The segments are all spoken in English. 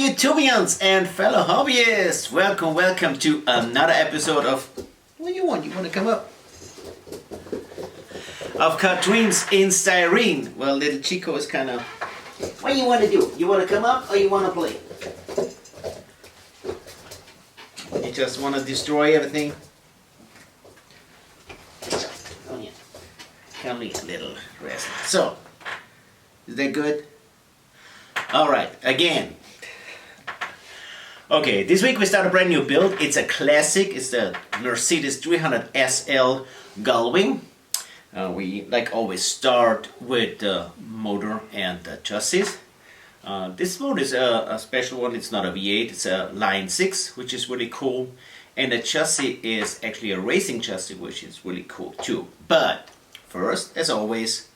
YouTubians and fellow hobbyists! Welcome to another episode of... What do you want? You want to come up? Of Cut Dreams in Styrene. Well, little Chico is kind of... What do you want to do? You want to come up or you want to play? You just want to destroy everything? Come here. Come here, little wrestler. So, is that good? Alright, again. Okay, this week we start a brand new build. It's a classic. It's the Mercedes 300 SL Gullwing. We, like always, start with the motor and the chassis. This motor is a special one. It's not a V8. It's a Line 6, which is really cool. And the chassis is actually a racing chassis, which is really cool too. But first, as always,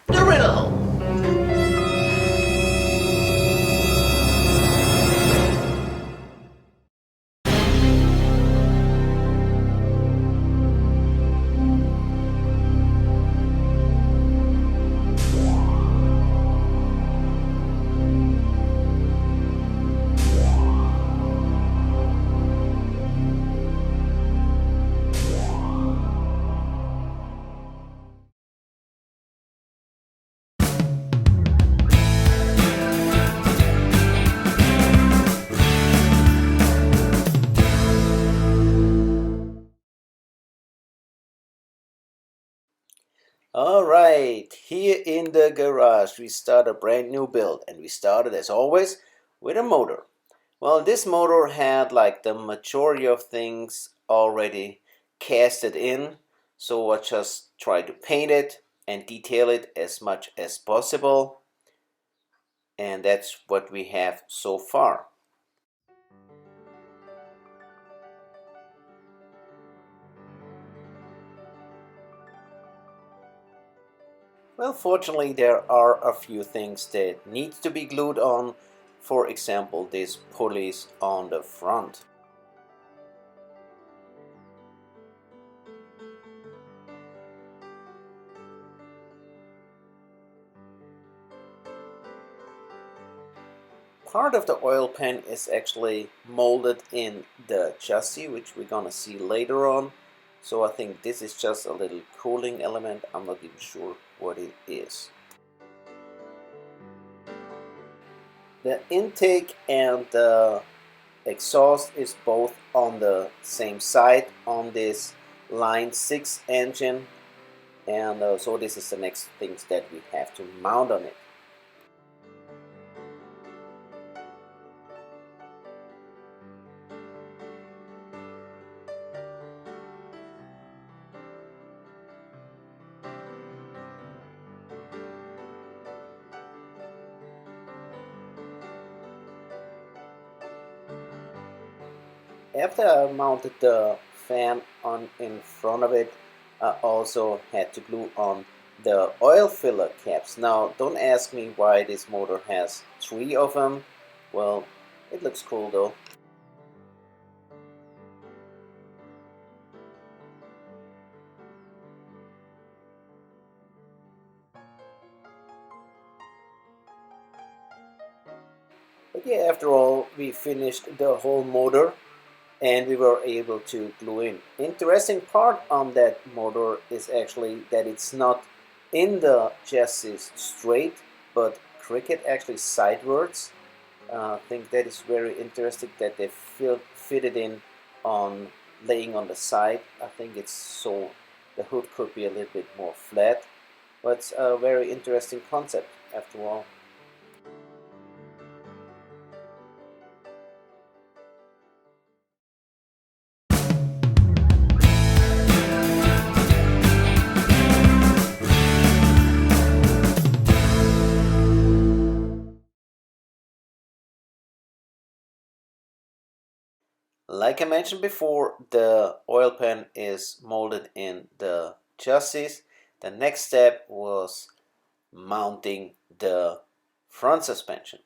the riddle. Alright, here in the garage we start a brand new build, and we started as always with a motor. Well, this motor had like the majority of things already casted in, so I just tried to paint it and detail it as much as possible, and that's what we have so far. Well, fortunately there are a few things that need to be glued on. For example, these pulleys on the front. Part of the oil pan is actually molded in the chassis, which we're gonna see later on. So I think this is just a little cooling element. I'm not even sure what it is. The intake and the exhaust is both on the same side on this Line 6 engine, and so this is the next things that we have to mount on it. After I mounted the fan on in front of it, I also had to glue on the oil filler caps. Now, don't ask me why this motor has 3 of them. Well, it looks cool though. But yeah, after all, we finished the whole motor and we were able to glue in. Interesting part on that motor is actually that it's not in the chassis straight, but cricket actually sidewards. I think that is very interesting that they fitted in on laying on the side. I think it's so the hood could be a little bit more flat, but it's a very interesting concept after all. Like I mentioned before, the oil pan is molded in the chassis. The next step was mounting the front suspension.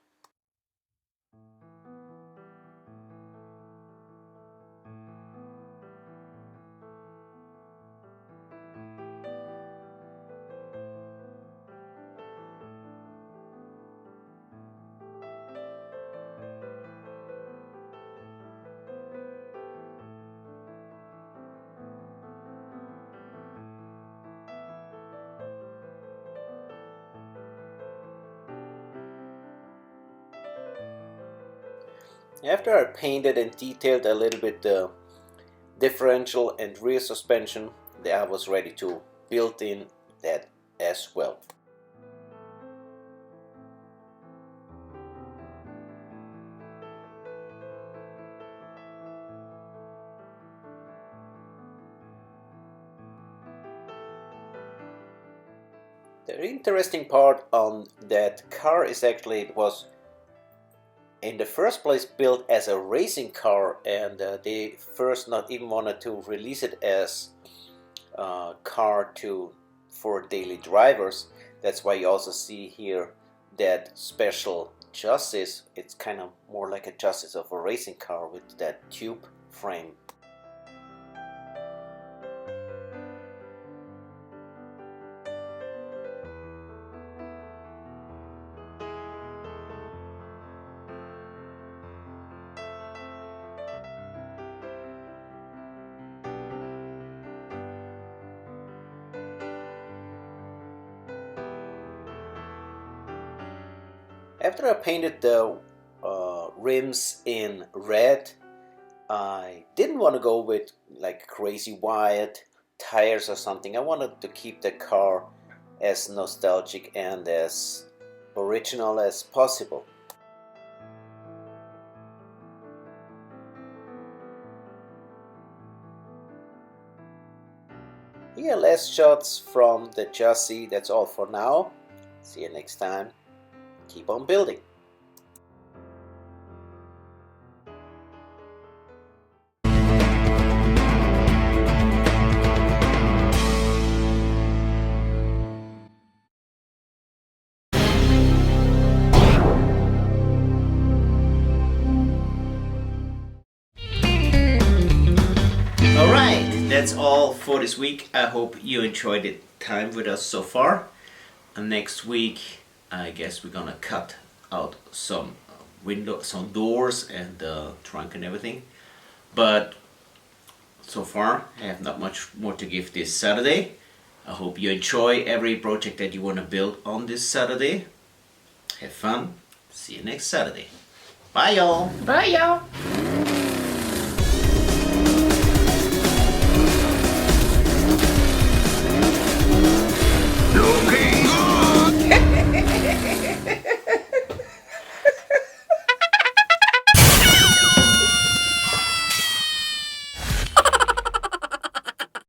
After I painted and detailed a little bit the differential and rear suspension, I was ready to build in that as well. The interesting part on that car is actually it was in the first place built as a racing car, and they first not even wanted to release it as a car for daily drivers. That's why you also see here that special chassis. It's kind of more like a chassis of a racing car with that tube frame. After I painted the rims in red, I didn't want to go with like crazy white tires or something. I wanted to keep the car as nostalgic and as original as possible. Here, last shots from the chassis. That's all for now. See you next time. Keep on building. Alright, that's all for this week. I hope you enjoyed the time with us so far. And next week, I guess we're gonna cut out some windows, some doors, and the trunk and everything. But so far, I have not much more to give this Saturday. I hope you enjoy every project that you want to build on this Saturday. Have fun. See you next Saturday. Bye, y'all. Bye, y'all.